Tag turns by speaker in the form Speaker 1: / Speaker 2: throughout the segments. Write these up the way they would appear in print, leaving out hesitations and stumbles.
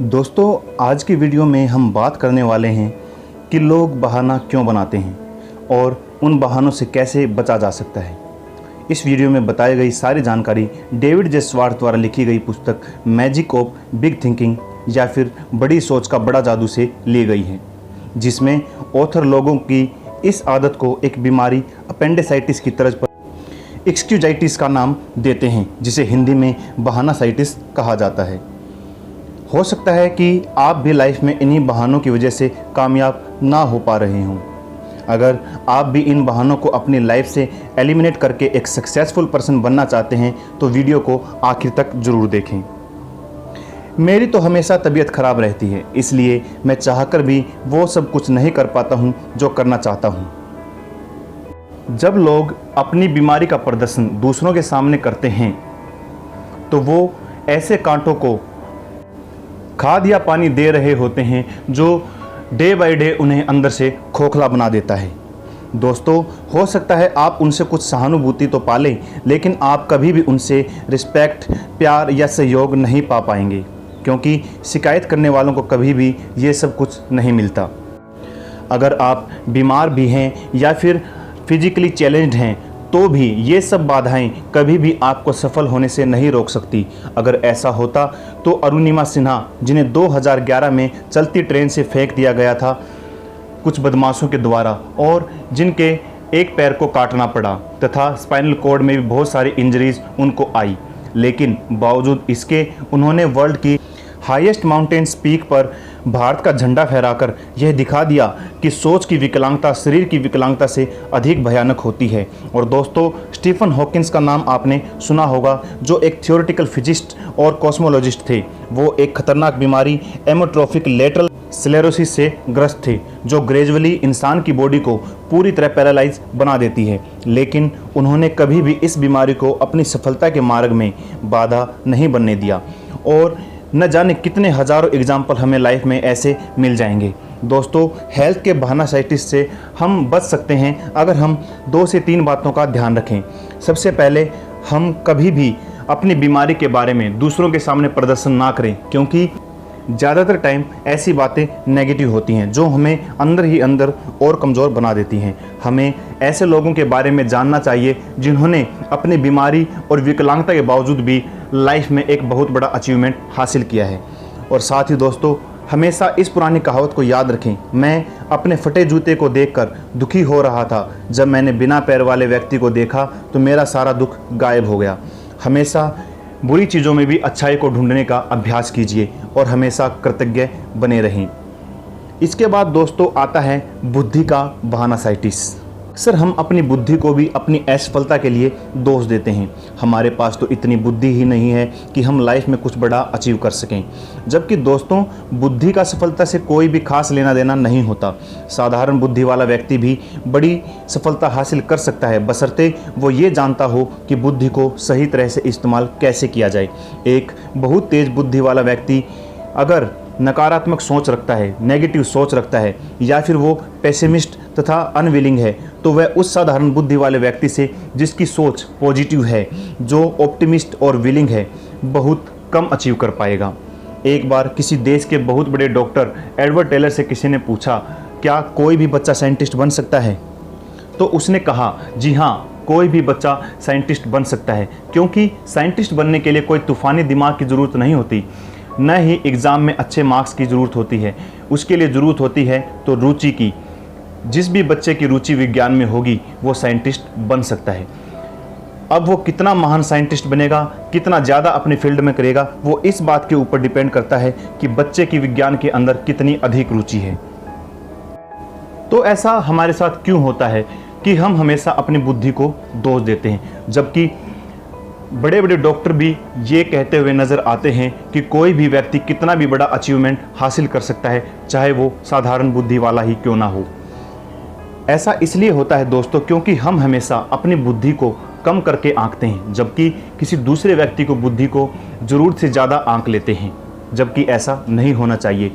Speaker 1: दोस्तों, आज की वीडियो में हम बात करने वाले हैं कि लोग बहाना क्यों बनाते हैं और उन बहानों से कैसे बचा जा सकता है। इस वीडियो में बताई गई सारी जानकारी डेविड जे स्वार्थ द्वारा लिखी गई पुस्तक मैजिक ऑफ बिग थिंकिंग या फिर बड़ी सोच का बड़ा जादू से ली गई है, जिसमें ऑथर लोगों की इस आदत को एक बीमारी अपेंडिसाइटिस की तर्ज पर एक्सक्यूजाइटिस का नाम देते हैं, जिसे हिंदी में बहानासाइटिस कहा जाता है। हो सकता है कि आप भी लाइफ में इन्हीं बहानों की वजह से कामयाब ना हो पा रहे हों। अगर आप भी इन बहानों को अपनी लाइफ से एलिमिनेट करके एक सक्सेसफुल पर्सन बनना चाहते हैं तो वीडियो को आखिर तक ज़रूर देखें। मेरी तो हमेशा तबीयत ख़राब रहती है, इसलिए मैं चाहकर भी वो सब कुछ नहीं कर पाता हूँ जो करना चाहता हूँ। जब लोग अपनी बीमारी का प्रदर्शन दूसरों के सामने करते हैं तो वो ऐसे कांटों को खाद या पानी दे रहे होते हैं जो डे बाय डे उन्हें अंदर से खोखला बना देता है। दोस्तों, हो सकता है आप उनसे कुछ सहानुभूति तो पालें, लेकिन आप कभी भी उनसे रिस्पेक्ट, प्यार या सहयोग नहीं पा पाएंगे, क्योंकि शिकायत करने वालों को कभी भी ये सब कुछ नहीं मिलता। अगर आप बीमार भी हैं या फिर फिजिकली चैलेंज्ड हैं तो भी ये सब बाधाएं कभी भी आपको सफल होने से नहीं रोक सकती। अगर ऐसा होता तो अरुणिमा सिन्हा, जिन्हें 2011 में चलती ट्रेन से फेंक दिया गया था कुछ बदमाशों के द्वारा और जिनके एक पैर को काटना पड़ा तथा स्पाइनल कॉर्ड में भी बहुत सारी इंजरीज उनको आई, लेकिन बावजूद इसके उन्होंने वर्ल्ड की हाईएस्ट माउंटेन्स पीक पर भारत का झंडा फहराकर यह दिखा दिया कि सोच की विकलांगता शरीर की विकलांगता से अधिक भयानक होती है। और दोस्तों, स्टीफन हॉकिंस का नाम आपने सुना होगा, जो एक थियोरेटिकल फिजिस्ट और कॉस्मोलॉजिस्ट थे। वो एक खतरनाक बीमारी एमोट्रोफिक लेटरल स्लेरोसिस से ग्रस्त थे, जो ग्रेजुअली इंसान की बॉडी को पूरी तरह पैरालाइज बना देती है। लेकिन उन्होंने कभी भी इस बीमारी को अपनी सफलता के मार्ग में बाधा नहीं बनने दिया और न जाने कितने हज़ारों एग्जाम्पल हमें लाइफ में ऐसे मिल जाएंगे। दोस्तों, हेल्थ के बहानासाइटिस से हम बच सकते हैं अगर हम 2 से 3 बातों का ध्यान रखें। सबसे पहले, हम कभी भी अपनी बीमारी के बारे में दूसरों के सामने प्रदर्शन ना करें, क्योंकि ज़्यादातर टाइम ऐसी बातें नेगेटिव होती हैं जो हमें अंदर ही अंदर और कमज़ोर बना देती हैं। हमें ऐसे लोगों के बारे में जानना चाहिए जिन्होंने अपनी बीमारी और विकलांगता के बावजूद भी लाइफ में एक बहुत बड़ा अचीवमेंट हासिल किया है। और साथ ही दोस्तों, हमेशा इस पुरानी कहावत को याद रखें। मैं अपने फटे जूते को देखकर दुखी हो रहा था, जब मैंने बिना पैर वाले व्यक्ति को देखा तो मेरा सारा दुख गायब हो गया। हमेशा बुरी चीज़ों में भी अच्छाई को ढूंढने का अभ्यास कीजिए और हमेशा कृतज्ञ बने रहें। इसके बाद दोस्तों आता है बुद्धि का बहानासाइटिस। अक्सर हम अपनी बुद्धि को भी अपनी असफलता के लिए दोष देते हैं। हमारे पास तो इतनी बुद्धि ही नहीं है कि हम लाइफ में कुछ बड़ा अचीव कर सकें। जबकि दोस्तों, बुद्धि का सफलता से कोई भी खास लेना देना नहीं होता। साधारण बुद्धि वाला व्यक्ति भी बड़ी सफलता हासिल कर सकता है, बशर्ते वो ये जानता हो कि बुद्धि को सही तरह से इस्तेमाल कैसे किया जाए। एक बहुत तेज बुद्धि वाला व्यक्ति अगर नकारात्मक सोच रखता है, नेगेटिव सोच रखता है या फिर वो पेसिमिस्ट तथा अनविलिंग है, तो वह उस साधारण बुद्धि वाले व्यक्ति से जिसकी सोच पॉजिटिव है, जो ऑप्टिमिस्ट और विलिंग है, बहुत कम अचीव कर पाएगा। एक बार किसी देश के बहुत बड़े डॉक्टर एडवर्ड टेलर से किसी ने पूछा, क्या कोई भी बच्चा साइंटिस्ट बन सकता है? तो उसने कहा, जी हाँ, कोई भी बच्चा साइंटिस्ट बन सकता है, क्योंकि साइंटिस्ट बनने के लिए कोई तूफानी दिमाग की ज़रूरत नहीं होती, न ही एग्ज़ाम में अच्छे मार्क्स की ज़रूरत होती है। उसके लिए ज़रूरत होती है तो रुचि की। जिस भी बच्चे की रुचि विज्ञान में होगी वो साइंटिस्ट बन सकता है। अब वो कितना महान साइंटिस्ट बनेगा, कितना ज़्यादा अपने फील्ड में करेगा, वो इस बात के ऊपर डिपेंड करता है कि बच्चे की विज्ञान के अंदर कितनी अधिक रुचि है। तो ऐसा हमारे साथ क्यों होता है कि हम हमेशा अपनी बुद्धि को दोष देते हैं, जबकि बड़े बड़े डॉक्टर भी ये कहते हुए नज़र आते हैं कि कोई भी व्यक्ति कितना भी बड़ा अचीवमेंट हासिल कर सकता है, चाहे वो साधारण बुद्धि वाला ही क्यों ना हो। ऐसा इसलिए होता है दोस्तों, क्योंकि हम हमेशा अपनी बुद्धि को कम करके आंकते हैं, जबकि किसी दूसरे व्यक्ति को बुद्धि को ज़रूरत से ज़्यादा आंक लेते हैं, जबकि ऐसा नहीं होना चाहिए।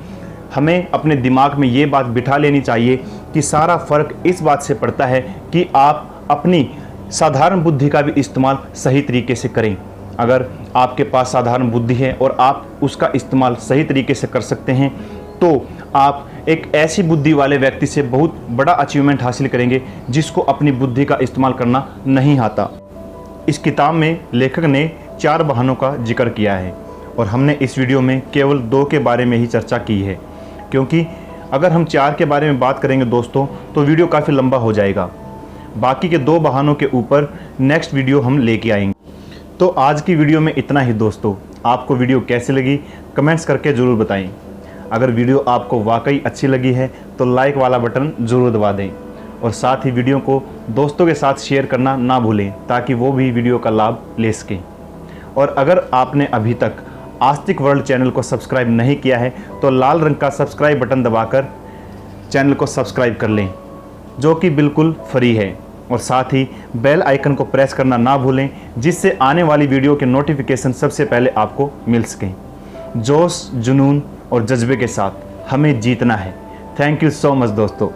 Speaker 1: हमें अपने दिमाग में ये बात बिठा लेनी चाहिए कि सारा फ़र्क इस बात से पड़ता है कि आप अपनी साधारण बुद्धि का भी इस्तेमाल सही तरीके से करें। अगर आपके पास साधारण बुद्धि है और आप उसका इस्तेमाल सही तरीके से कर सकते हैं तो आप एक ऐसी बुद्धि वाले व्यक्ति से बहुत बड़ा अचीवमेंट हासिल करेंगे जिसको अपनी बुद्धि का इस्तेमाल करना नहीं आता। इस किताब में लेखक ने 4 बहानों का जिक्र किया है और हमने इस वीडियो में केवल 2 के बारे में ही चर्चा की है, क्योंकि अगर हम 4 के बारे में बात करेंगे दोस्तों तो वीडियो काफ़ी लंबा हो जाएगा। बाकी के 2 बहानों के ऊपर नेक्स्ट वीडियो हम लेके आएंगे। तो आज की वीडियो में इतना ही दोस्तों। आपको वीडियो कैसी लगी कमेंट्स करके ज़रूर बताएं। अगर वीडियो आपको वाकई अच्छी लगी है तो लाइक वाला बटन ज़रूर दबा दें और साथ ही वीडियो को दोस्तों के साथ शेयर करना ना भूलें ताकि वो भी वीडियो का लाभ ले सकें। और अगर आपने अभी तक आस्तिक वर्ल्ड चैनल को सब्सक्राइब नहीं किया है तो लाल रंग का सब्सक्राइब बटन दबाकर चैनल को सब्सक्राइब कर लें, जो कि बिल्कुल फ्री है। और साथ ही बेल आइकन को प्रेस करना ना भूलें जिससे आने वाली वीडियो के नोटिफिकेशन सबसे पहले आपको मिल सकें। जोश, जुनून और जज्बे के साथ हमें जीतना है। थैंक यू सो मच दोस्तों।